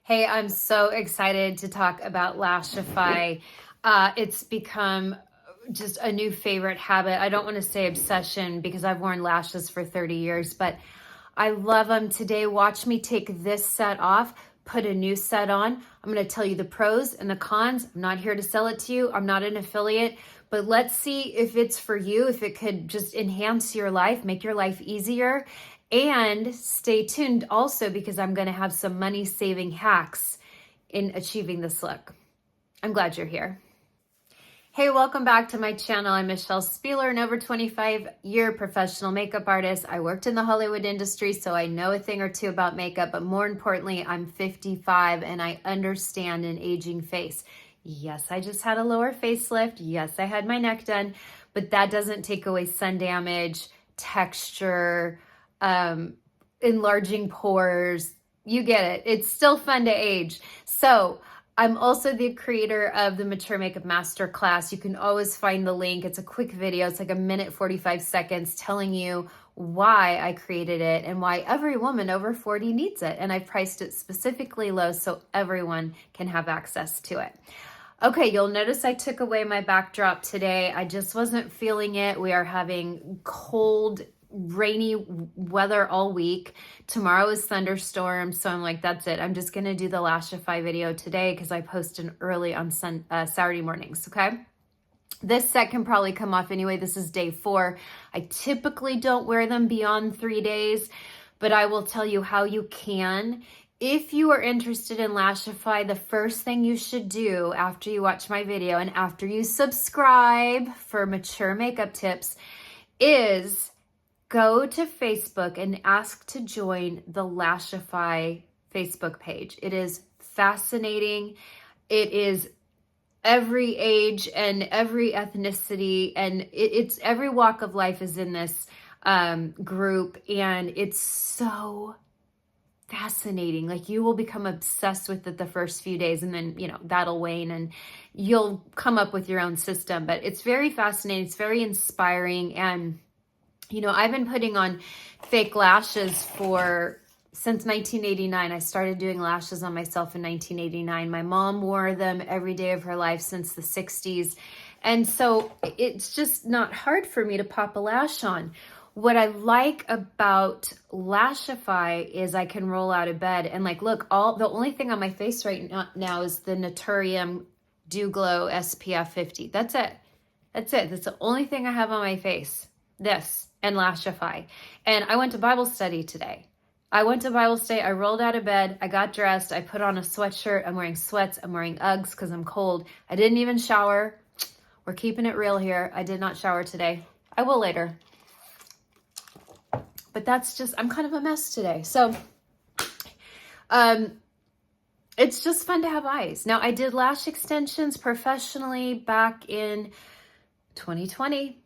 Hey, I'm so excited to talk about Lashify. It's become just a new favorite habit. I don't want to say obsession because I've worn lashes for 30 years, but I love them. Today, watch me take this set off, put a new set on. I'm going to tell you the pros and the cons. I'm not here to sell it to you. I'm not an affiliate, but let's see if it's for you, if it could just enhance your life, make your life easier. And stay tuned also because I'm going to have some money saving hacks in achieving this look. I'm glad you're here. Hey, welcome back to my channel. I'm Michelle Spieler, an over 25-year professional makeup artist. I worked in the Hollywood industry, so I know a thing or two about makeup, but more importantly, I'm 55 and I understand an aging face. Yes, I just had a lower facelift. Yes, I had my neck done, but that doesn't take away sun damage, texture, enlarging pores. You get it. It's still fun to age. So I'm also the creator of the Mature Makeup Masterclass. You can always find the link. It's a quick video. It's like 1 minute, 45 seconds telling you why I created it and why every woman over 40 needs it. And I priced it specifically low so everyone can have access to it. Okay, you'll notice I took away my backdrop today. I just wasn't feeling it. We are having cold, rainy weather all week. Tomorrow is thunderstorms, so I'm like, that's it. I'm just gonna do the Lashify video today because I post an early on Saturday mornings, okay? This set can probably come off anyway. This is day 4. I typically don't wear them beyond 3 days, but I will tell you how you can. If you are interested in Lashify, the first thing you should do after you watch my video and after you subscribe for mature makeup tips is go to Facebook and ask to join the Lashify Facebook page. It is fascinating. It is every age and every ethnicity, and it's every walk of life is in this group, and it's so fascinating. Like, you will become obsessed with it the first few days, and then, you know, that'll wane and you'll come up with your own system. But it's very fascinating. It's very inspiring. And you know, I've been putting on fake lashes since 1989. I started doing lashes on myself in 1989. My mom wore them every day of her life since the 60s. And so it's just not hard for me to pop a lash on. What I like about Lashify is I can roll out of bed and like, look, the only thing on my face right now is the Naturium Dew Glow SPF 50. That's it. That's it. That's the only thing I have on my face. This and Lashify. And I went to Bible study today. I rolled out of bed. I got dressed. I put on a sweatshirt. I'm wearing sweats. I'm wearing Uggs because I'm cold. I didn't even shower. We're keeping it real here. I did not shower today. I will later. But that's just, I'm kind of a mess today. So, it's just fun to have eyes. Now, I did lash extensions professionally back in 2020.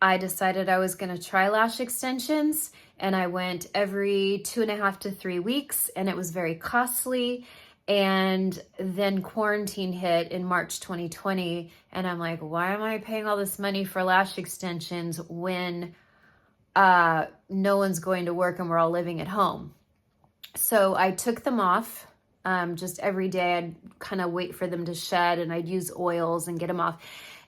I decided I was going to try lash extensions, and I went every 2.5 to 3 weeks, and it was very costly. And then quarantine hit in March 2020, and I'm like, why am I paying all this money for lash extensions when no one's going to work and we're all living at home? So I took them off. Just every day I'd kind of wait for them to shed, and I'd use oils and get them off.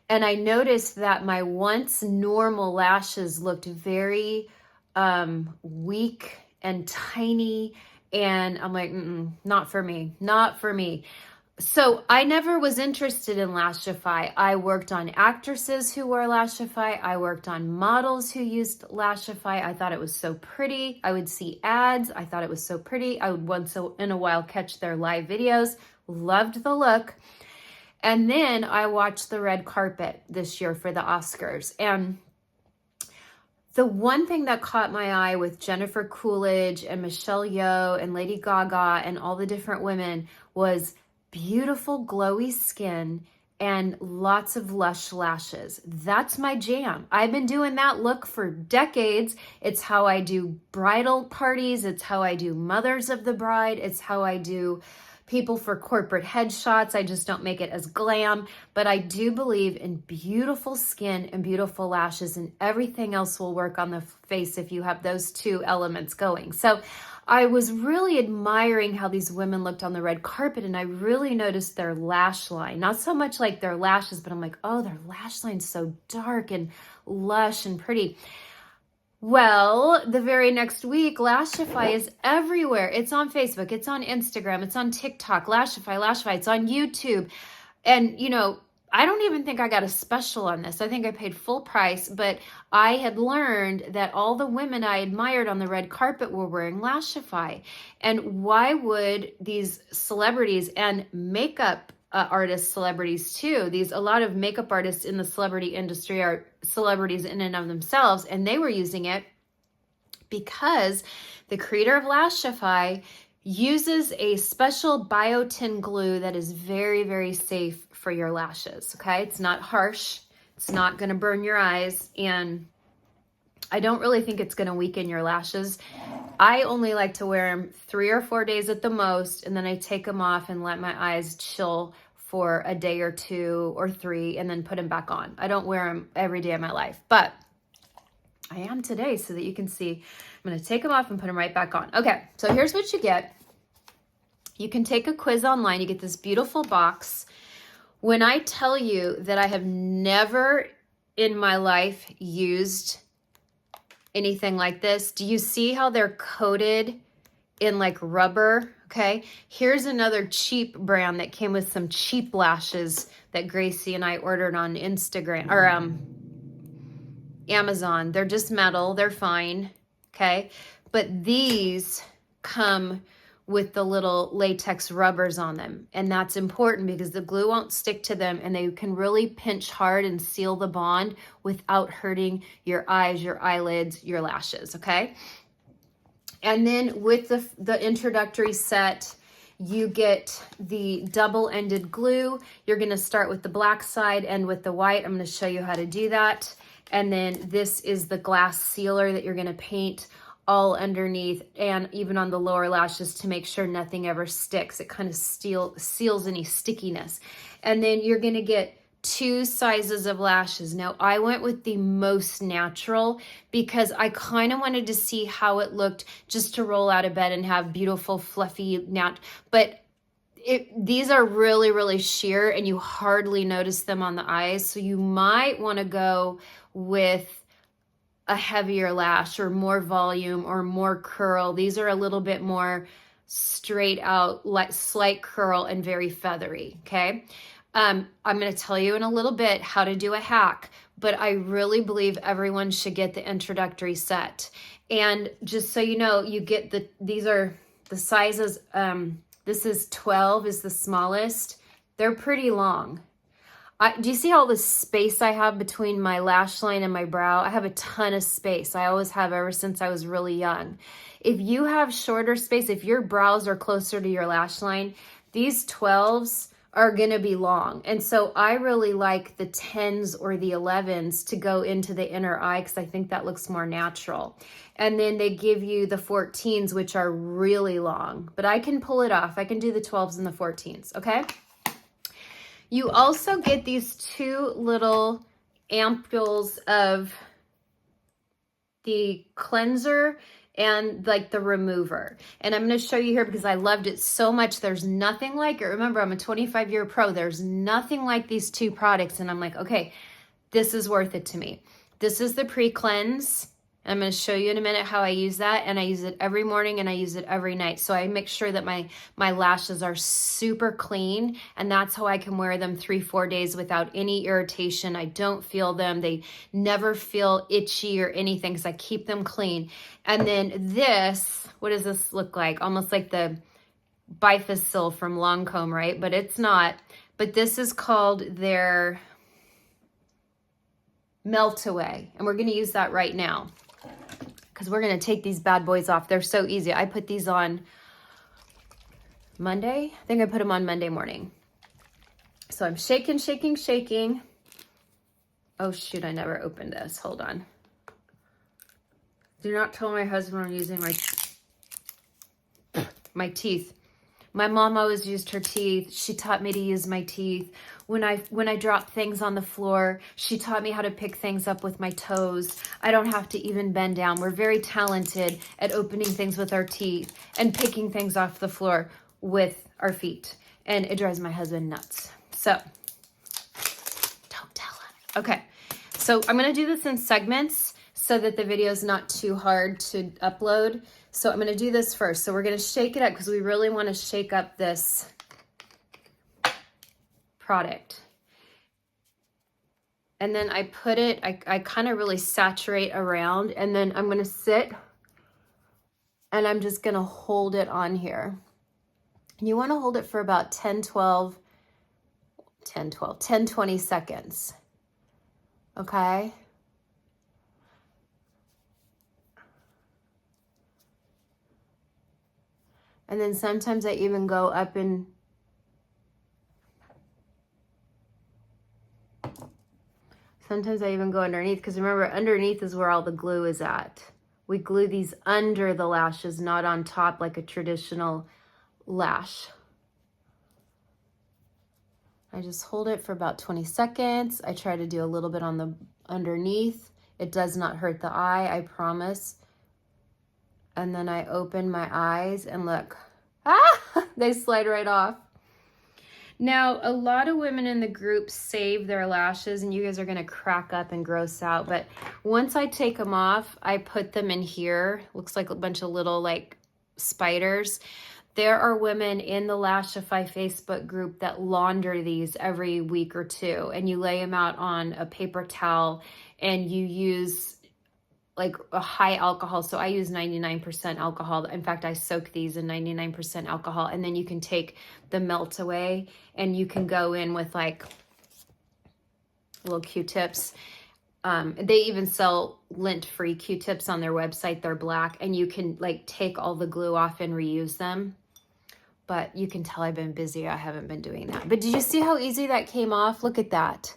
And I noticed that my once normal lashes looked very weak and tiny. And I'm like, not for me, not for me. So I never was interested in Lashify. I worked on actresses who wore Lashify. I worked on models who used Lashify. I thought it was so pretty. I would see ads. I thought it was so pretty. I would once in a while catch their live videos. Loved the look. And then I watched the red carpet this year for the Oscars. And the one thing that caught my eye with Jennifer Coolidge and Michelle Yeoh and Lady Gaga and all the different women was beautiful, glowy skin and lots of lush lashes. That's my jam. I've been doing that look for decades. It's how I do bridal parties. It's how I do mothers of the bride. It's how I do people for corporate headshots. I just don't make it as glam, but I do believe in beautiful skin and beautiful lashes, and everything else will work on the face if you have those two elements going. So I was really admiring how these women looked on the red carpet, and I really noticed their lash line. Not so much like their lashes, but I'm like, oh, their lash line's so dark and lush and pretty. Well, the very next week, Lashify is everywhere. It's on Facebook, it's on Instagram, it's on TikTok, Lashify, it's on YouTube. And, you know, I don't even think I got a special on this. I think I paid full price, but I had learned that all the women I admired on the red carpet were wearing Lashify. And why would these celebrities and makeup artists, celebrities too, a lot of makeup artists in the celebrity industry are celebrities in and of themselves, and they were using it because the creator of Lashify uses a special biotin glue that is very, very safe for your lashes, okay? It's not harsh, it's not gonna burn your eyes, and I don't really think it's gonna weaken your lashes. I only like to wear them 3 or 4 days at the most, and then I take them off and let my eyes chill for a day or 2 or 3, and then put them back on. I don't wear them every day of my life, but I am today so that you can see. I'm gonna take them off and put them right back on. Okay, so here's what you get. You can take a quiz online. You get this beautiful box. When I tell you that I have never in my life used anything like this, do you see how they're coated in like rubber? Okay, here's another cheap brand that came with some cheap lashes that Gracie and I ordered on Instagram or Amazon. They're just metal, they're fine, okay? But these come with the little latex rubbers on them, and that's important because the glue won't stick to them, and they can really pinch hard and seal the bond without hurting your eyes, your eyelids, your lashes, okay? And then with the introductory set, you get the double-ended glue. You're gonna start with the black side and with the white. I'm gonna show you how to do that. And then this is the glass sealer that you're gonna paint all underneath and even on the lower lashes to make sure nothing ever sticks. It kind of seals any stickiness. And then you're gonna get 2 sizes of lashes. Now I went with the most natural because I kind of wanted to see how it looked just to roll out of bed and have beautiful fluffy but these are really, really sheer and you hardly notice them on the eyes. So you might want to go with a heavier lash or more volume or more curl. These are a little bit more straight out, like slight curl and very feathery, okay? I'm going to tell you in a little bit how to do a hack, but I really believe everyone should get the introductory set. And just so you know, you get these are the sizes. This is 12 is the smallest. They're pretty long. Do you see all the space I have between my lash line and my brow? I have a ton of space. I always have ever since I was really young. If you have shorter space, if your brows are closer to your lash line, these 12s are going to be long. And so I really like the 10s or the 11s to go into the inner eye because I think that looks more natural. And then they give you the 14s, which are really long, but I can pull it off. I can do the 12s and the 14s, okay? You also get these 2 little ampules of the cleanser and like the remover. And I'm going to show you here because I loved it so much. There's nothing like it. Remember, I'm a 25-year pro. There's nothing like these 2 products. And I'm like, okay, this is worth it to me. This is the pre-cleanse. I'm going to show you in a minute how I use that. And I use it every morning and I use it every night. So I make sure that my lashes are super clean. And that's how I can wear them 3-4 days without any irritation. I don't feel them. They never feel itchy or anything because I keep them clean. And then this, what does this look like? Almost like the Bifacil from Lancome, right? But it's not. But this is called their Melt Away. And we're going to use that right now, because we're going to take these bad boys off. They're so easy. I put these on Monday. I think I put them on Monday morning. So I'm shaking, shaking, shaking. Oh, shoot, I never opened this. Hold on. Do not tell my husband I'm using my teeth. My mom always used her teeth. She taught me to use my teeth. When I drop things on the floor, she taught me how to pick things up with my toes. I don't have to even bend down. We're very talented at opening things with our teeth and picking things off the floor with our feet. And it drives my husband nuts. So, don't tell him. Okay, so I'm going to do this in segments so that the video is not too hard to upload. So I'm going to do this first. So we're going to shake it up because we really want to shake up this product. And then I put it, I kind of really saturate around, and then I'm going to sit and I'm just going to hold it on here. And you want to hold it for about 10, 20 seconds. Okay? And then sometimes I even go up and sometimes I even go underneath, because remember, underneath is where all the glue is at. We glue these under the lashes, not on top like a traditional lash. I just hold it for about 20 seconds. I try to do a little bit on the underneath. It does not hurt the eye, I promise. And then I open my eyes and look, they slide right off. Now, a lot of women in the group save their lashes, and you guys are gonna crack up and gross out, but once I take them off, I put them in here. Looks like a bunch of little like spiders. There are women in the Lashify Facebook group that launder these every week or two, and you lay them out on a paper towel and you use like a high alcohol. So I use 99% alcohol. In fact, I soak these in 99% alcohol, and then you can take the melt away and you can go in with like little Q-tips. They even sell lint-free Q-tips on their website. They're black, and you can like take all the glue off and reuse them. But you can tell I've been busy. I haven't been doing that. But did you see how easy that came off? Look at that.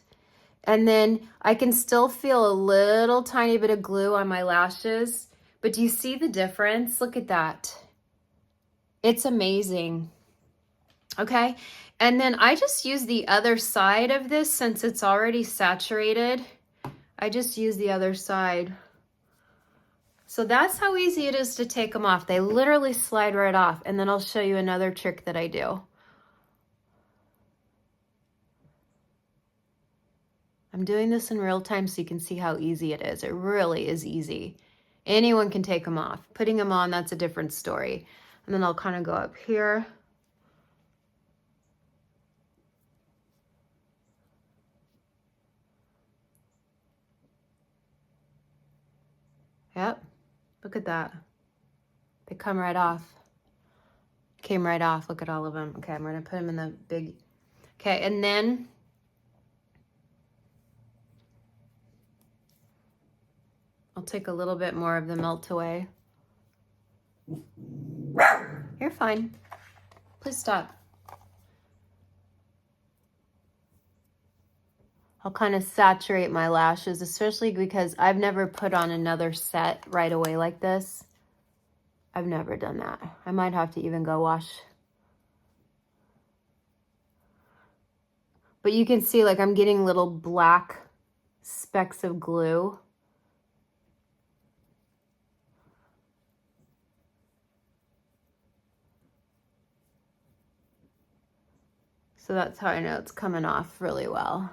And then I can still feel a little tiny bit of glue on my lashes. But do you see the difference? Look at that. It's amazing. Okay. And then I just use the other side of this since it's already saturated. I just use the other side. So that's how easy it is to take them off. They literally slide right off. And then I'll show you another trick that I do. I'm doing this in real time so you can see how easy it is. It really is easy. Anyone can take them off. Putting them on, that's a different story. And then I'll kind of go up here. Yep. Look at that. They come right off. Came right off. Look at all of them. Okay, I'm going to put them in the big... Okay, and then... I'll take a little bit more of the melt away. You're fine. Please stop. I'll kind of saturate my lashes, especially because I've never put on another set right away like this. I've never done that. I might have to even go wash. But you can see like I'm getting little black specks of glue. So that's how I know it's coming off really well.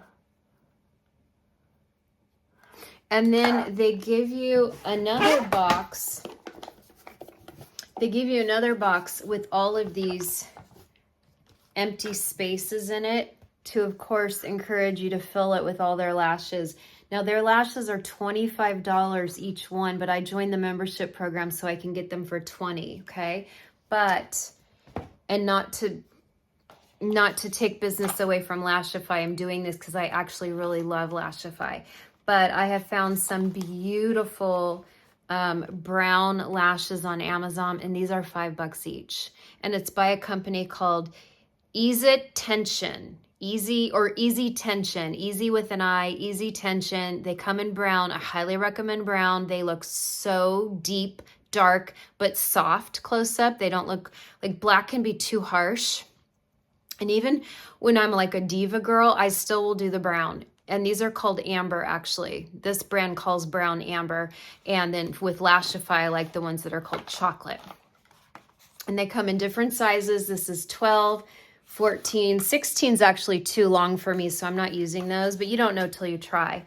And then they give you another box. They give you another box with all of these empty spaces in it to, of course, encourage you to fill it with all their lashes. Now, their lashes are $25 each one, but I joined the membership program so I can get them for $20, okay? But, and not to take business away from Lashify, I'm doing this because I actually really love Lashify. But I have found some beautiful brown lashes on Amazon, and these are $5 each. And it's by a company called Easitension. Easitension. Easy with an I, Easitension. They come in brown. I highly recommend brown. They look so deep, dark but soft close up. They don't look like black can be too harsh. And even when I'm like a diva girl, I still will do the brown. And these are called amber, actually. This brand calls brown amber. And then with Lashify, I like the ones that are called chocolate. And they come in different sizes. This is 12, 14, 16 is actually too long for me, so I'm not using those, but you don't know till you try.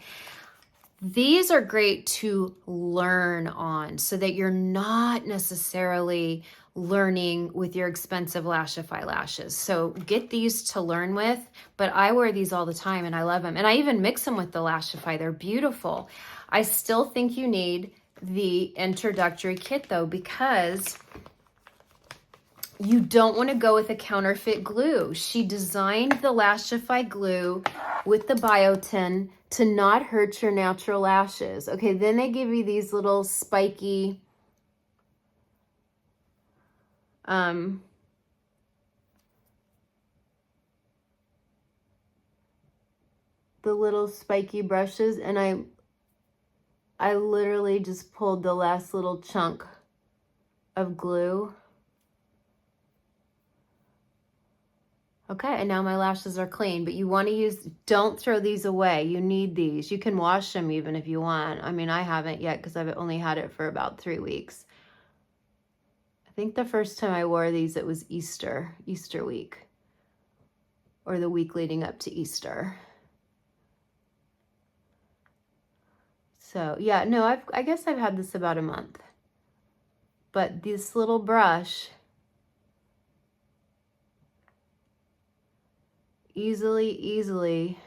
These are great to learn on so that you're not necessarily learning with your expensive Lashify lashes. So get these to learn with, but I wear these all the time and I love them. And I even mix them with the Lashify. They're beautiful. I still think you need the introductory kit though, because you don't want to go with a counterfeit glue. She designed the Lashify glue with the biotin to not hurt your natural lashes. Okay, then they give you these little spiky the little spiky brushes, and I literally just pulled the last little chunk of glue. Okay, and now my lashes are clean, but you want to use, don't throw these away. You need these. You can wash them even if you want. I mean, I haven't yet because I've only had it for about 3 weeks. I think the first time I wore these, it was Easter week, or the week leading up to Easter. So yeah, no, I guess I've had this about a month. But this little brush easily.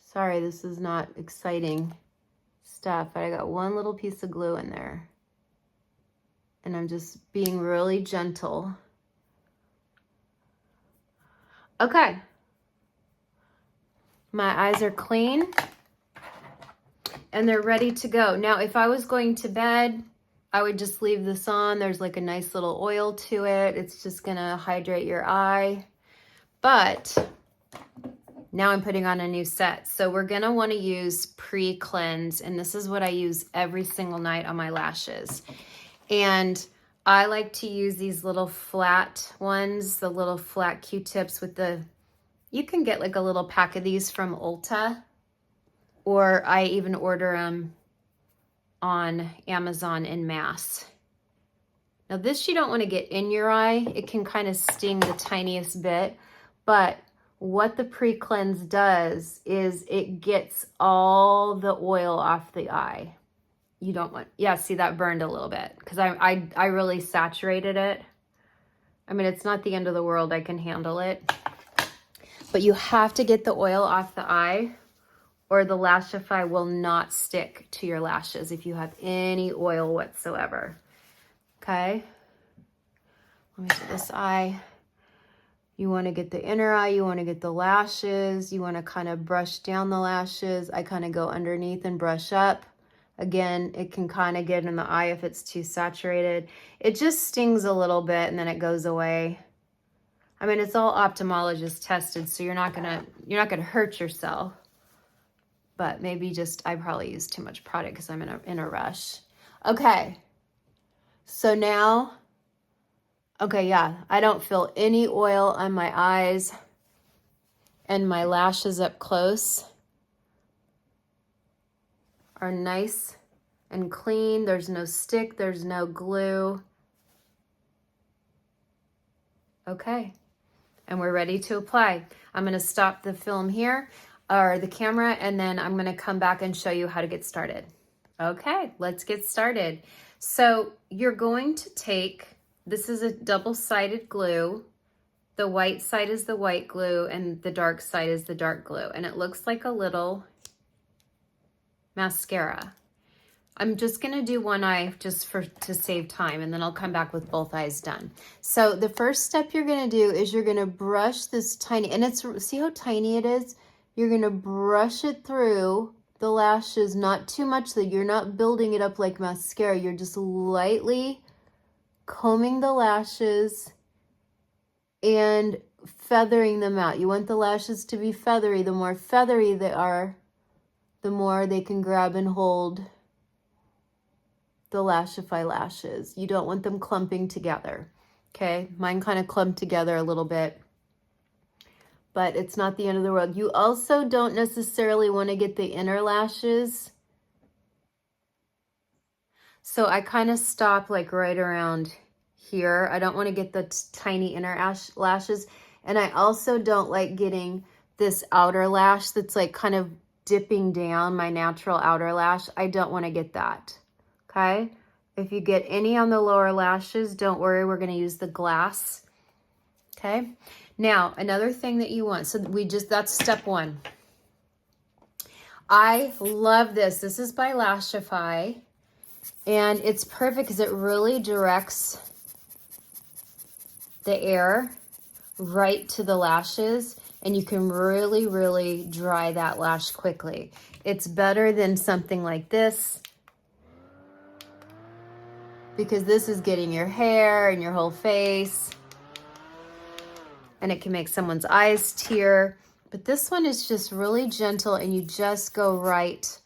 Sorry, this is not exciting stuff, but I got one little piece of glue in there. And I'm just being really gentle. Okay. My eyes are clean and they're ready to go. Now, if I was going to bed, I would just leave this on. There's like a nice little oil to it. It's just gonna hydrate your eye. But now I'm putting on a new set. So we're gonna wanna use pre-cleanse, and this is what I use every single night on my lashes. And I like to use these little flat ones, the little flat Q-tips with the, you can get like a little pack of these from Ulta, or I even order them on Amazon en masse. Now this you don't want to get in your eye. It can kind of sting the tiniest bit, but what the pre-cleanse does is it gets all the oil off the eye. You don't want, yeah, see that burned a little bit because I really saturated it. I mean, it's not the end of the world. I can handle it. But you have to get the oil off the eye, or the Lashify will not stick to your lashes if you have any oil whatsoever. Okay? Let me do this eye. You want to get the inner eye, you want to get the lashes, you want to kind of brush down the lashes. I kind of go underneath and brush up. Again, it can kind of get in the eye if it's too saturated. It just stings a little bit and then it goes away. I mean, it's all ophthalmologist tested, so you're not gonna hurt yourself. But maybe just, I probably use too much product because I'm in a rush. Okay, so now, okay, yeah, I don't feel any oil on my eyes, and my lashes up close are nice and clean. There's no stick, there's no glue. Okay, and we're ready to apply. I'm gonna stop the film here, or the camera, and then I'm gonna come back and show you how to get started. Okay, let's get started. So you're going to take, this is a double-sided glue. The white side is the white glue and the dark side is the dark glue. And it looks like a little mascara. I'm just gonna do one eye just to save time, and then I'll come back with both eyes done. So the first step you're gonna do is you're gonna brush this tiny, and it's, see how tiny it is? You're gonna brush it through the lashes, not too much, that you're not building it up like mascara. You're just lightly combing the lashes and feathering them out. You want the lashes to be feathery. The more feathery they are, the more they can grab and hold the Lashify lashes. You don't want them clumping together. Okay, mine kind of clumped together a little bit, but it's not the end of the world. You also don't necessarily want to get the inner lashes. So I kind of stop like right around here. I don't want to get the tiny inner lashes. And I also don't like getting this outer lash that's like kind of dipping down, my natural outer lash. I don't want to get that. Okay? If you get any on the lower lashes, don't worry, we're going to use the glass. Okay? Now, another thing that you want, so that's step one. I love this. This is by Lashify, and it's perfect because it really directs the air right to the lashes, and you can really, really dry that lash quickly. It's better than something like this, because this is getting your hair and your whole face, and it can make someone's eyes tear. But this one is just really gentle, and you just go right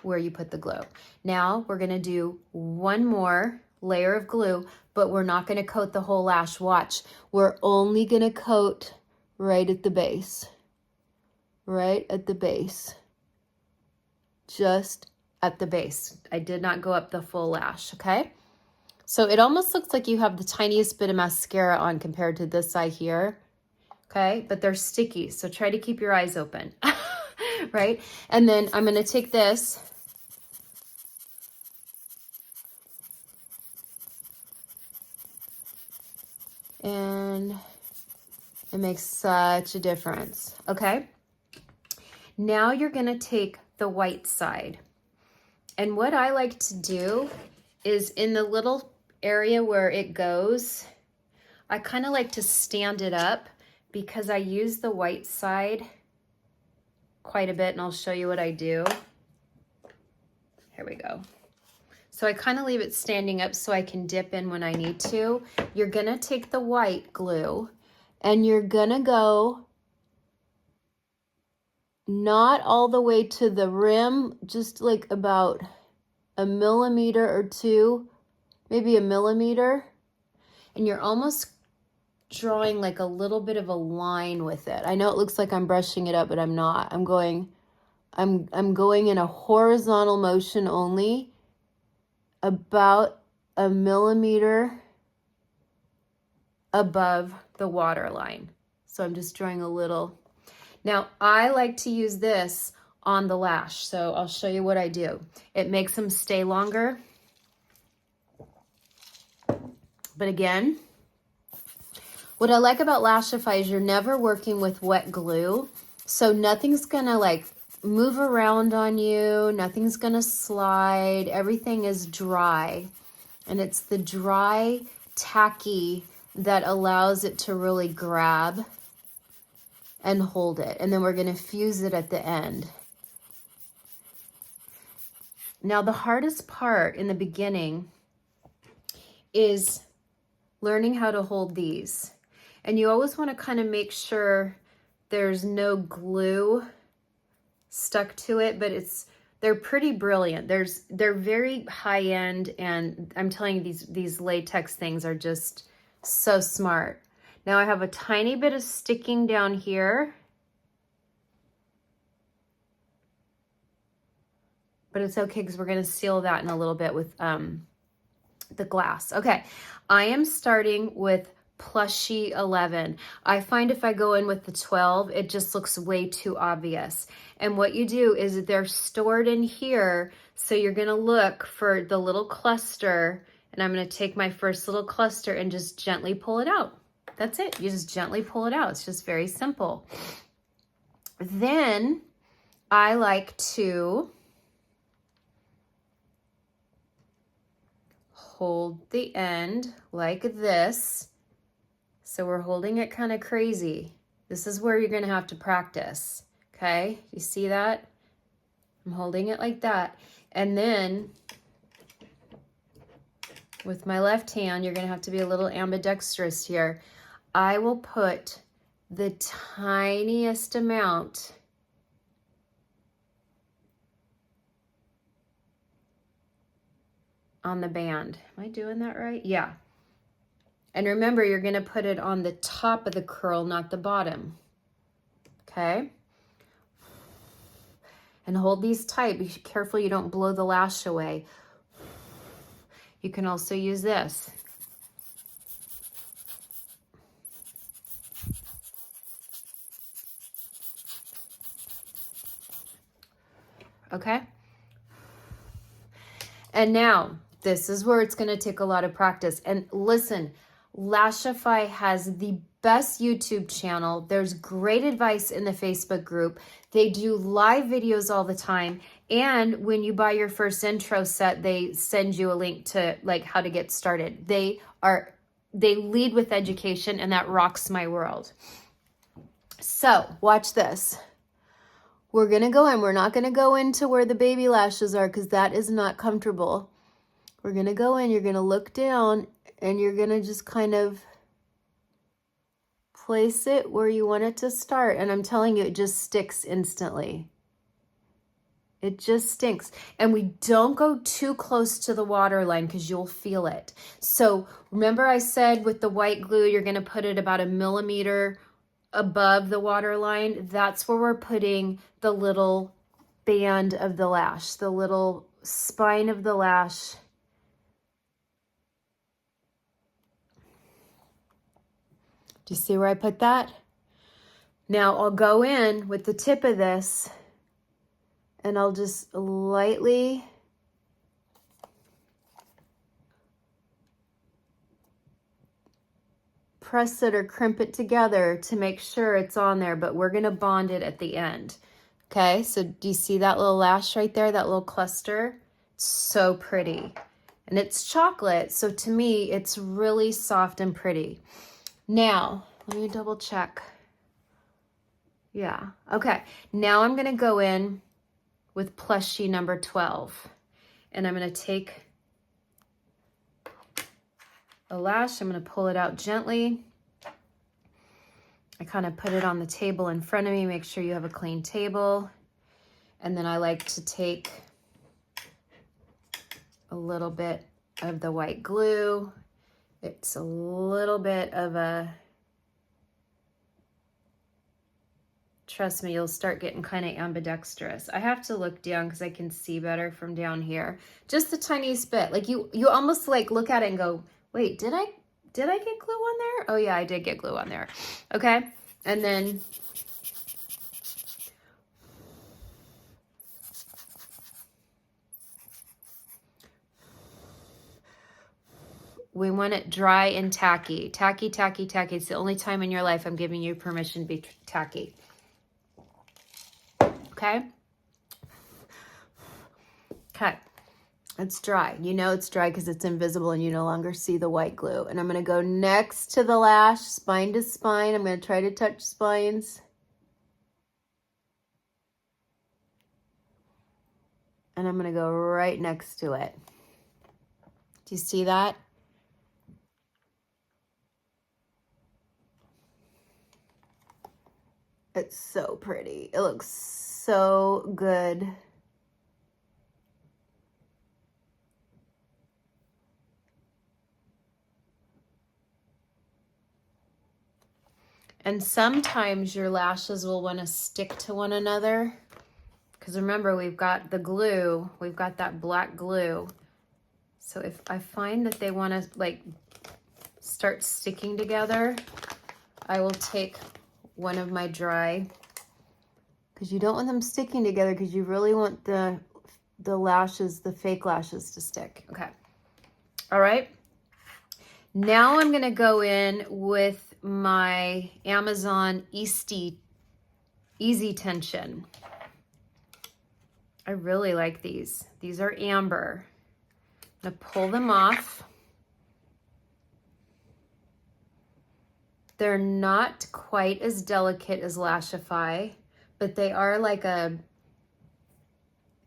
where you put the glue. Now we're gonna do one more layer of glue, but we're not gonna coat the whole lash. Watch, we're only gonna coat right at the base. Right at the base. Just at the base. I did not go up the full lash, okay? So it almost looks like you have the tiniest bit of mascara on compared to this side here, okay? But they're sticky, so try to keep your eyes open, right? And then I'm gonna take this, and it makes such a difference, okay? Now you're gonna take the white side. And what I like to do is in the little area where it goes, I kind of like to stand it up because I use the white side quite a bit, and I'll show you what I do. Here we go. So I kind of leave it standing up so I can dip in when I need to. You're gonna take the white glue and you're gonna go not all the way to the rim, just like about a millimeter or two, maybe a millimeter. And you're almost drawing like a little bit of a line with it. I know it looks like I'm brushing it up, but I'm not. I'm going in a horizontal motion only, about a millimeter above the water line. So I'm just drawing a little. Now I like to use this on the lash, so I'll show you what I do. It makes them stay longer. But again, what I like about Lashify is you're never working with wet glue, so nothing's gonna like move around on you, nothing's gonna slide, everything is dry. And it's the dry, tacky that allows it to really grab and hold it. And then we're gonna fuse it at the end. Now the hardest part in the beginning is learning how to hold these. And you always want to kind of make sure there's no glue stuck to it, but they're pretty brilliant. They're very high end, and I'm telling you, these latex things are just so smart. Now I have a tiny bit of sticking down here, but it's okay because we're going to seal that in a little bit with the glass. Okay, I am starting with Plushy 11. I find if I go in with the 12, it just looks way too obvious. And what you do is they're stored in here, so you're gonna look for the little cluster, and I'm gonna take my first little cluster and just gently pull it out. That's it, you just gently pull it out. It's just very simple. Then I like to hold the end like this. So we're holding it kind of crazy. This is where you're gonna have to practice, okay? You see that? I'm holding it like that. And then with my left hand, you're gonna have to be a little ambidextrous here. I will put the tiniest amount on the band. Am I doing that right? Yeah. And remember, you're going to put it on the top of the curl, not the bottom. Okay? And hold these tight. Be careful you don't blow the lash away. You can also use this. Okay? And now, this is where it's going to take a lot of practice. And listen, Lashify has the best YouTube channel. There's great advice in the Facebook group. They do live videos all the time. And when you buy your first intro set, they send you a link to like how to get started. They lead with education, and that rocks my world. So watch this. We're going to go in. We're not going to go into where the baby lashes are because that is not comfortable. We're going to go in. You're going to look down and you're going to just kind of place it where you want it to start. And I'm telling you, it just sticks instantly. It just stinks. And we don't go too close to the waterline because you'll feel it. So remember I said with the white glue, you're going to put it about 1 millimeter above the waterline. That's where we're putting the little band of the lash, the little spine of the lash. Do you see where I put that? Now I'll go in with the tip of this and I'll just lightly press it or crimp it together to make sure it's on there, but we're going to bond it at the end. Okay, so do you see that little lash right there, that little cluster? It's so pretty. And it's chocolate, so to me, it's really soft and pretty. Now, let me double check. Yeah, okay. Now I'm going to go in with plushie number 12. And I'm going to take a lash. I'm going to pull it out gently. I kind of put it on the table in front of me. Make sure you have a clean table. And then I like to take a little bit of the white glue. It's a little bit of a, trust me, you'll start getting kind of ambidextrous. I have to look down because I can see better from down here. Just the tiniest bit. Like you almost like look at it and go, wait, did I get glue on there? Oh yeah, I did get glue on there. Okay. And then we want it dry and tacky. Tacky, tacky, tacky. It's the only time in your life I'm giving you permission to be tacky. Okay? Okay. It's dry. You know it's dry because it's invisible and you no longer see the white glue. And I'm going to go next to the lash, spine to spine. I'm going to try to touch spines. And I'm going to go right next to it. Do you see that? It's so pretty. It looks so good. And sometimes your lashes will want to stick to one another. Because remember, we've got the glue. We've got that black glue. So if I find that they want to like start sticking together, I will take one of my dry, because you don't want them sticking together because you really want the lashes, the fake lashes to stick. Okay. All right. Now I'm going to go in with my Amazon Easitension. I really like these. These are amber. I'm going to pull them off. They're not quite as delicate as Lashify, but they are like a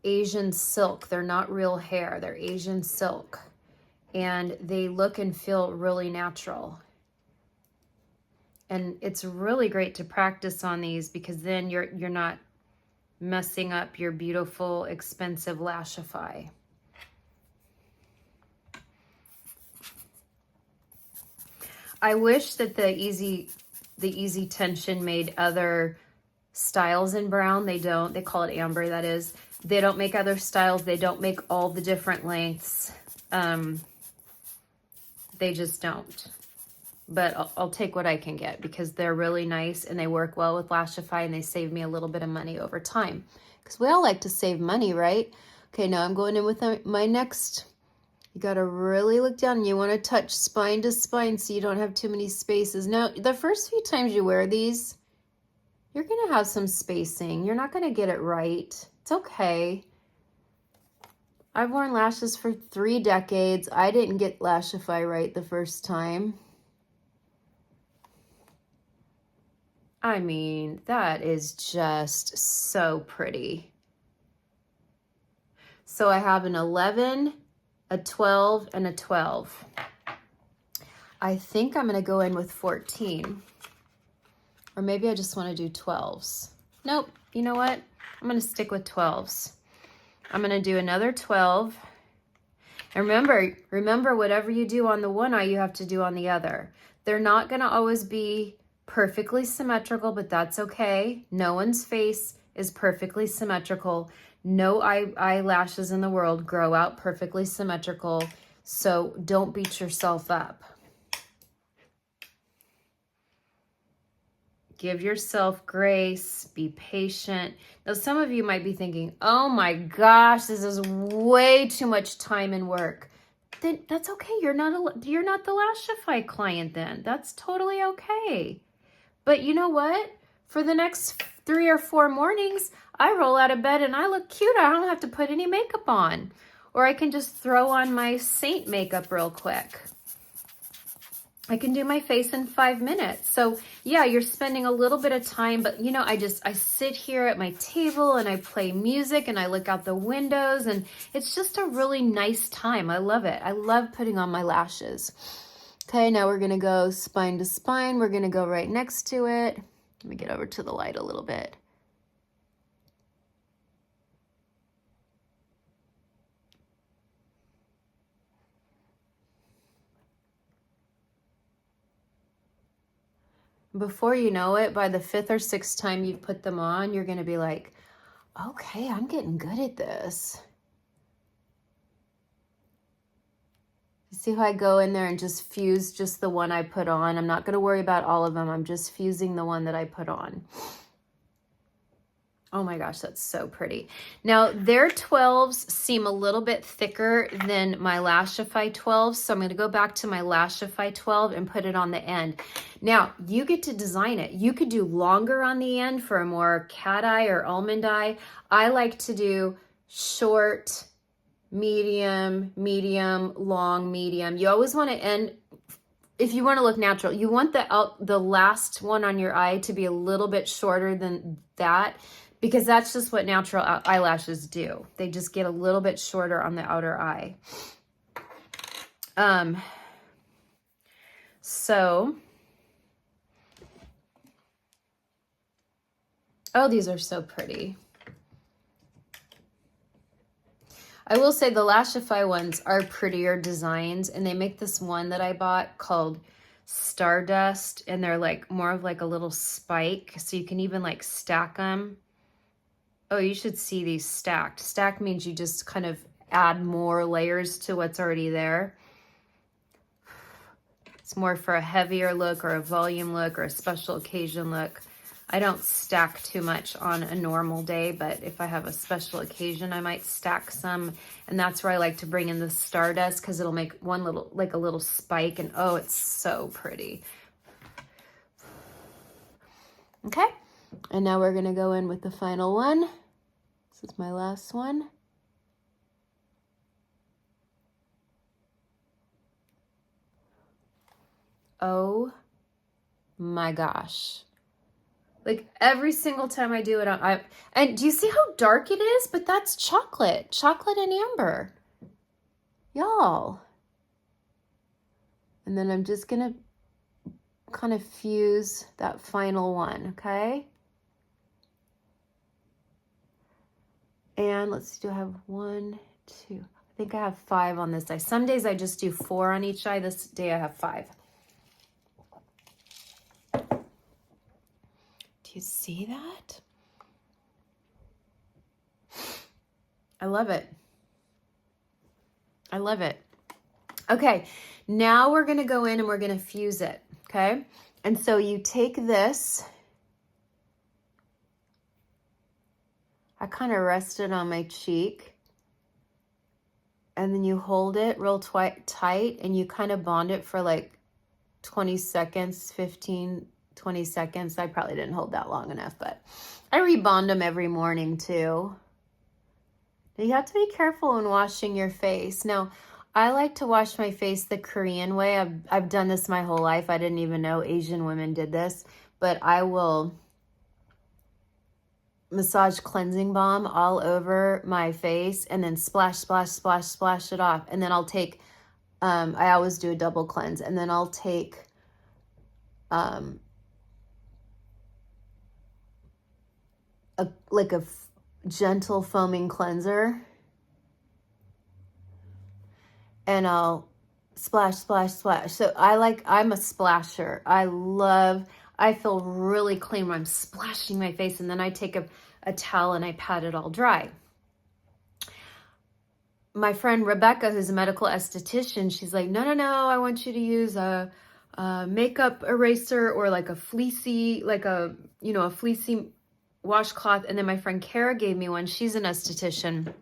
Asian silk. They're not real hair. They're Asian silk. And they look and feel really natural. And it's really great to practice on these because then you're not messing up your beautiful, expensive Lashify. I wish that the Easitension made other styles in brown. They don't. They call it amber, that is. They don't make other styles. They don't make all the different lengths. They just don't. But I'll take what I can get because they're really nice and they work well with Lashify and they save me a little bit of money over time. Because we all like to save money, right? Okay, now I'm going in with my next. You got to really look down and you want to touch spine to spine so you don't have too many spaces. Now, the first few times you wear these, you're going to have some spacing. You're not going to get it right. It's okay. I've worn lashes for 3 decades. I didn't get Lashify right the first time. I mean, that is just so pretty. So I have an 11, a 12, and a 12. I think I'm going to go in with 14. Or maybe I just want to do 12s. Nope. You know what? I'm going to stick with 12s. I'm going to do another 12. And remember, whatever you do on the one eye, you have to do on the other. They're not going to always be perfectly symmetrical, but that's okay. No one's face is perfectly symmetrical. No eyelashes in the world grow out perfectly symmetrical. So don't beat yourself up. Give yourself grace, be patient. Now, some of you might be thinking, oh my gosh, this is way too much time and work. Then that's okay. You're not the Lashify client then. That's totally okay. But you know what? For the next 3 or 4 mornings, I roll out of bed and I look cute. I don't have to put any makeup on. Or I can just throw on my Saint makeup real quick. I can do my face in 5 minutes. So yeah, you're spending a little bit of time, but you know, I sit here at my table and I play music and I look out the windows and it's just a really nice time. I love it. I love putting on my lashes. Okay, now we're gonna go spine to spine. We're gonna go right next to it. Let me get over to the light a little bit. Before you know it, by the 5th or 6th time you've put them on, you're gonna be like, okay, I'm getting good at this. You see how I go in there and just fuse just the one I put on? I'm not going to worry about all of them. I'm just fusing the one that I put on. Oh my gosh, that's so pretty. Now, their 12s seem a little bit thicker than my Lashify 12s, so I'm going to go back to my Lashify 12 and put it on the end. Now, you get to design it. You could do longer on the end for a more cat eye or almond eye. I like to do short, medium, medium, long, medium. You always want to end, if you want to look natural, you want the last one on your eye to be a little bit shorter than that, because that's just what natural eyelashes do. They just get a little bit shorter on the outer eye. Oh, these are so pretty. I will say the Lashify ones are prettier designs, and they make this one that I bought called Stardust, and they're like more of like a little spike, so you can even like stack them. Oh, you should see these stacked. Stacked means you just kind of add more layers to what's already there. It's more for a heavier look or a volume look or a special occasion look. I don't stack too much on a normal day, but if I have a special occasion, I might stack some. And that's where I like to bring in the Stardust, because it'll make one little, like a little spike. And oh, it's so pretty. Okay. And now we're going to go in with the final one. This is my last one. Oh my gosh. Like every single time I do it, and do you see how dark it is? But that's chocolate and amber, y'all. And then I'm just gonna kind of fuse that final one, okay? And let's see, do I have 1, 2? I think I have 5 on this eye. Some days I just do 4 on each eye. This day I have 5. you see that? I love it. I love it. Okay, now we're going to go in and we're going to fuse it, okay? And so you take this. I kind of rest it on my cheek. And then you hold it real tight and you kind of bond it for like 20 seconds, 15, 20 seconds. I probably didn't hold that long enough, but I rebond them every morning too. You have to be careful when washing your face. Now, I like to wash my face the Korean way. I've done this my whole life. I didn't even know Asian women did this, but I will massage cleansing balm all over my face and then splash, splash, splash, splash it off. And then I'll take, I always do a double cleanse, and then I'll take like a gentle foaming cleanser, and I'll splash, splash, splash. So I'm a splasher. I feel really clean when I'm splashing my face, and then I take a towel and I pat it all dry. My friend Rebecca, who's a medical esthetician, she's like, no, I want you to use a makeup eraser or like a fleecy, a fleecy washcloth. And then my friend Kara gave me one. She's an esthetician.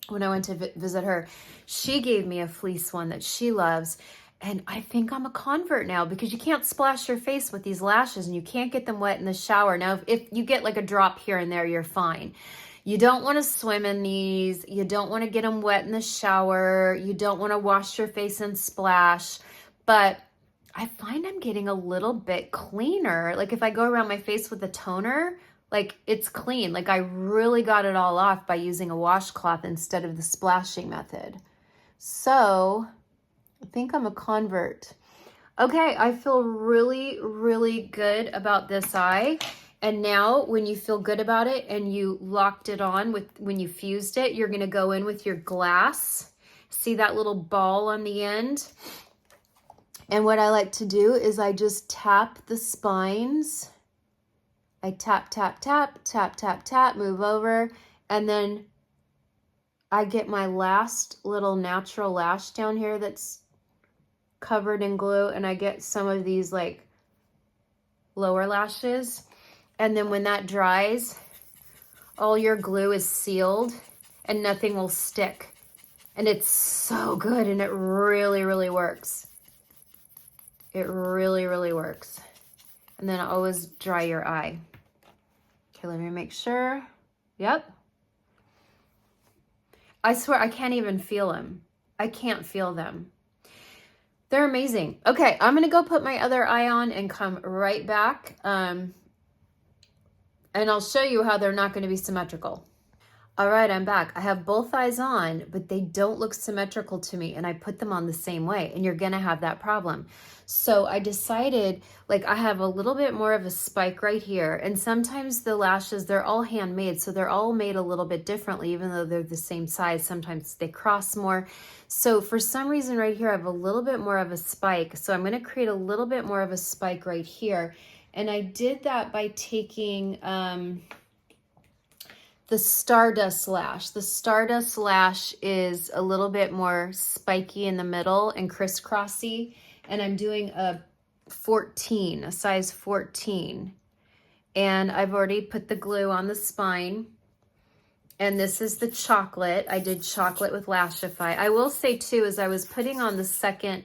When I went to visit her, she gave me a fleece one that she loves. And I think I'm a convert now, because you can't splash your face with these lashes and you can't get them wet in the shower. Now, if you get like a drop here and there, you're fine. You don't want to swim in these. You don't want to get them wet in the shower. You don't want to wash your face and splash. But I find I'm getting a little bit cleaner. Like if I go around my face with a toner, like it's clean. Like I really got it all off by using a washcloth instead of the splashing method. So I think I'm a convert. Okay, I feel really, really good about this eye. And now when you feel good about it and you locked it on when you fused it, you're gonna go in with your glass. See that little ball on the end? And what I like to do is I just tap the spines. I tap, tap, tap, tap, tap, tap, move over. And then I get my last little natural lash down here that's covered in glue, and I get some of these like lower lashes. And then when that dries, all your glue is sealed and nothing will stick. And it's so good, and it really, really works. It really, really works. And then always dry your eye. Okay, let me make sure. Yep. I swear I can't even feel them. I can't feel them. They're amazing. Okay, I'm gonna go put my other eye on and come right back. And I'll show you how they're not gonna be symmetrical. All right, I'm back. I have both eyes on, but they don't look symmetrical to me, and I put them on the same way, and you're gonna have that problem. So I decided, like, I have a little bit more of a spike right here, and sometimes the lashes, they're all handmade, so they're all made a little bit differently, even though they're the same size. Sometimes they cross more. So for some reason right here, I have a little bit more of a spike, so I'm gonna create a little bit more of a spike right here. And I did that by taking the Stardust Lash. The Stardust Lash is a little bit more spiky in the middle and crisscrossy. And I'm doing a 14, a size 14. And I've already put the glue on the spine. And this is the chocolate. I did chocolate with Lashify. I will say too, as I was putting on the second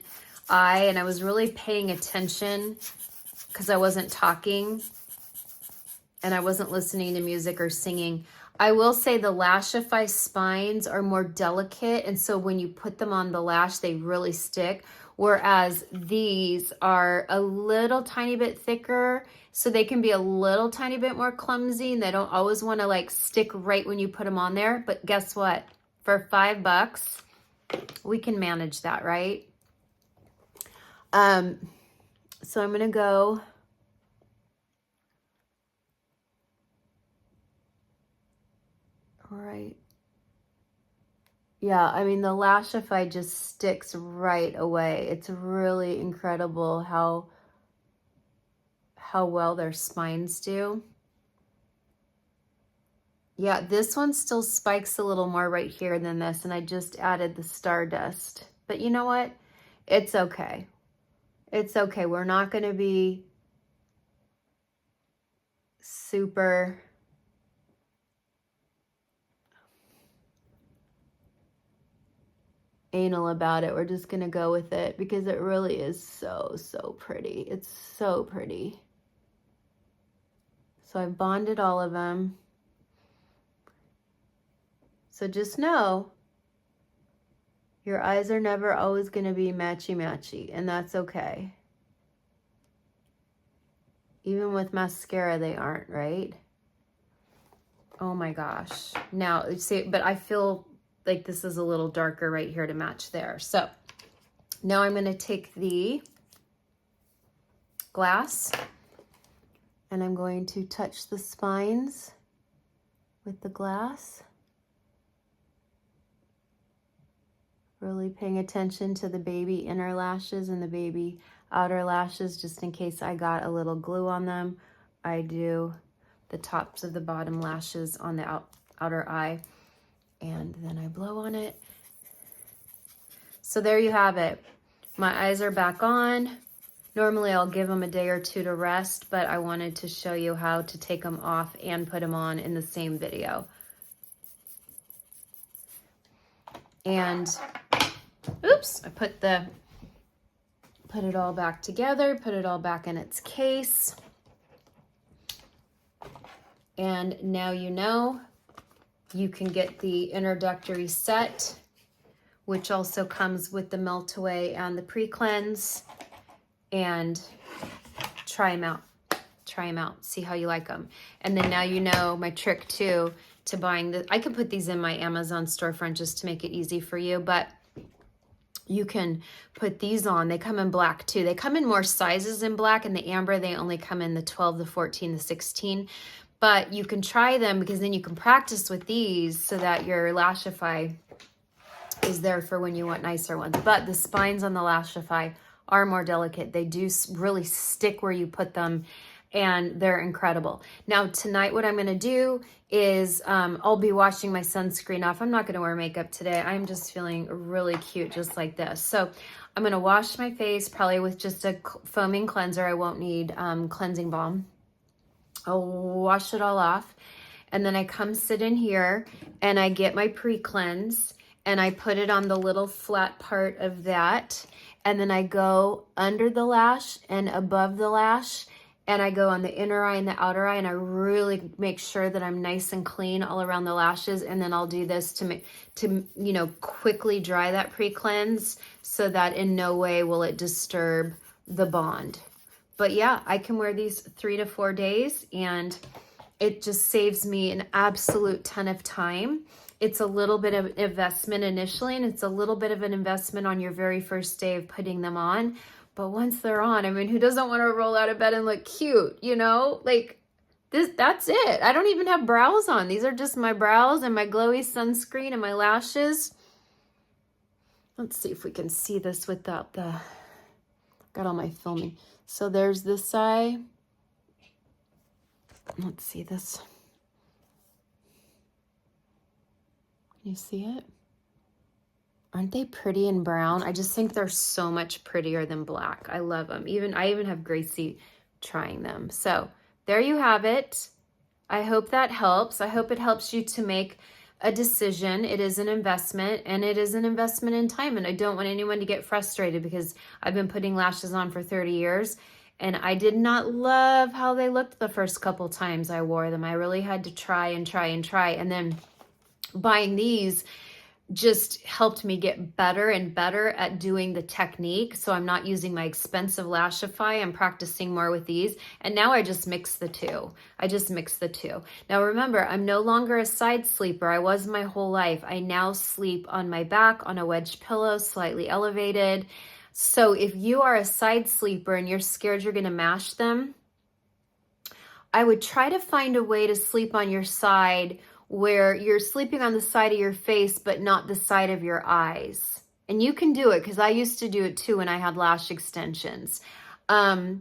eye and I was really paying attention because I wasn't talking and I wasn't listening to music or singing, I will say the Lashify spines are more delicate, and so when you put them on the lash, they really stick, whereas these are a little tiny bit thicker, so they can be a little tiny bit more clumsy, and they don't always want to like stick right when you put them on there. But guess what? For $5, we can manage that, right? So I'm gonna go right. Yeah, I mean, the Lashify just sticks right away. It's really incredible how well their spines do. Yeah, this one still spikes a little more right here than this, and I just added the Stardust. But you know what? It's okay. It's okay. We're not going to be super anal about it. We're just going to go with it because it really is so, so pretty. It's so pretty. So I've bonded all of them. So just know your eyes are never always going to be matchy-matchy, and that's okay. Even with mascara, they aren't, right? Oh my gosh. Now, see, but I feel like this is a little darker right here to match there. So now I'm going to take the glass and I'm going to touch the spines with the glass. Really paying attention to the baby inner lashes and the baby outer lashes, just in case I got a little glue on them. I do the tops of the bottom lashes on the outer eye, and then I blow on it. So there you have it. My eyes are back on. Normally I'll give them a day or two to rest, but I wanted to show you how to take them off and put them on in the same video. And oops, I put it all back together, put it all back in its case. And now you know you can get the introductory set, which also comes with the melt away and the pre-cleanse, and try them out. Try them out, see how you like them. And then now you know my trick too to buying the, I could put these in my Amazon storefront just to make it easy for you, but you can put these on. They come in black too. They come in more sizes in black, and the amber, they only come in the 12, the 14, the 16. But you can try them because then you can practice with these so that your Lashify is there for when you want nicer ones. But the spines on the Lashify are more delicate. They do really stick where you put them, and they're incredible. Now tonight what I'm going to do is I'll be washing my sunscreen off. I'm not going to wear makeup today. I'm just feeling really cute just like this. So I'm going to wash my face probably with just a foaming cleanser. I won't need cleansing balm. I'll wash it all off, and then I come sit in here and I get my pre-cleanse and I put it on the little flat part of that, and then I go under the lash and above the lash, and I go on the inner eye and the outer eye, and I really make sure that I'm nice and clean all around the lashes. And then I'll do this to you know, quickly dry that pre-cleanse so that in no way will it disturb the bond. But yeah, I can wear these 3 to 4 days, and it just saves me an absolute ton of time. It's a little bit of investment initially, and it's a little bit of an investment on your very first day of putting them on. But once they're on, I mean, who doesn't want to roll out of bed and look cute, you know? Like, that's it. I don't even have brows on. These are just my brows and my glowy sunscreen and my lashes. Let's see if we can see this without the... Got all my filming. So there's this eye. Let's see this. Can you see it? Aren't they pretty and brown? I just think they're so much prettier than black. I love them. I even have Gracie trying them. So there you have it. I hope that helps. I hope it helps you to make a decision. It is an investment, and it is an investment in time. And I don't want anyone to get frustrated because I've been putting lashes on for 30 years and I did not love how they looked the first couple times I wore them. I really had to try and try and try. And then buying these just helped me get better and better at doing the technique. So I'm not using my expensive Lashify. I'm practicing more with these. And now I just mix the two. Now remember, I'm no longer a side sleeper. I was my whole life. I now sleep on my back on a wedge pillow, slightly elevated. So if you are a side sleeper and you're scared you're going to mash them, I would try to find a way to sleep on your side where you're sleeping on the side of your face, but not the side of your eyes. And you can do it because I used to do it too when I had lash extensions. Yeah,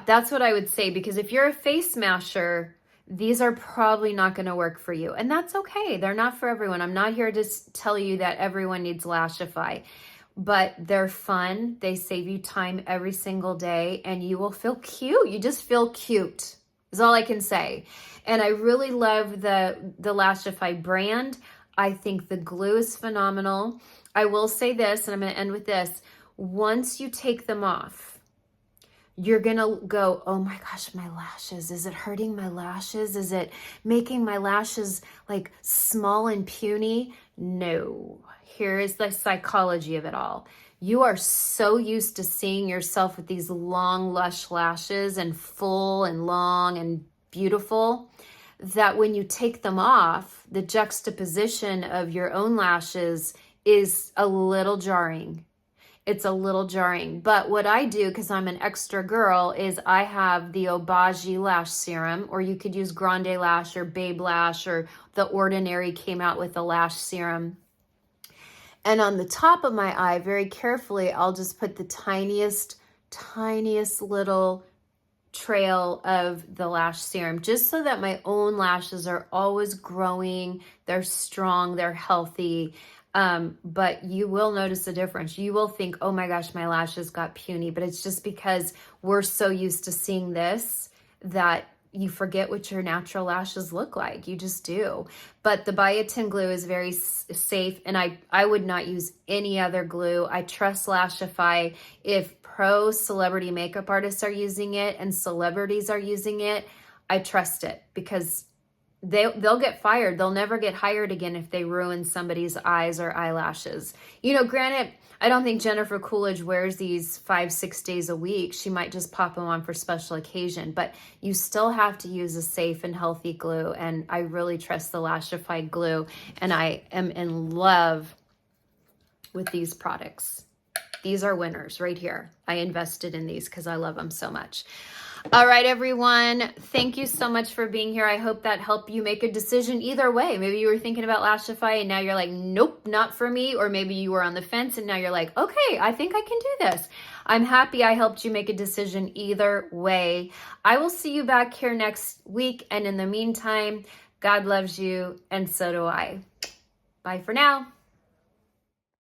that's what I would say, because if you're a face masher, these are probably not going to work for you. And that's okay. They're not for everyone. I'm not here to tell you that everyone needs Lashify, but they're fun. They save you time every single day, and you will feel cute. You just feel cute is all I can say. And I really love the Lashify brand. I think the glue is phenomenal. I will say this, and I'm going to end with this. Once you take them off, you're going to go, oh my gosh, my lashes. Is it hurting my lashes? Is it making my lashes like small and puny? No. Here is the psychology of it all. You are so used to seeing yourself with these long, lush lashes and full and long and beautiful that when you take them off, the juxtaposition of your own lashes is a little jarring. It's a little jarring. But what I do, because I'm an extra girl, is I have the Obagi Lash Serum, or you could use Grande Lash or Babe Lash, or The Ordinary came out with a lash serum. And on the top of my eye, very carefully, I'll just put the tiniest little trail of the lash serum, just so that my own lashes are always growing, they're strong, they're healthy. But you will notice a difference. You will think, oh my gosh, my lashes got puny, but it's just because we're so used to seeing this that you forget what your natural lashes look like. You just do. But the biotin glue is very safe, and I would not use any other glue. I trust Lashify. If pro celebrity makeup artists are using it and celebrities are using it, I trust it, because they'll get fired. They'll never get hired again if they ruin somebody's eyes or eyelashes. You know, granted, I don't think Jennifer Coolidge wears these 5-6 days a week. She might just pop them on for special occasion, but you still have to use a safe and healthy glue. And I really trust the Lashify glue, and I am in love with these products. These are winners right here. I invested in these because I love them so much. All right, everyone. Thank you so much for being here. I hope that helped you make a decision either way. Maybe you were thinking about Lashify and now you're like, nope, not for me. Or maybe you were on the fence and now you're like, okay, I think I can do this. I'm happy I helped you make a decision either way. I will see you back here next week. And in the meantime, God loves you and so do I. Bye for now.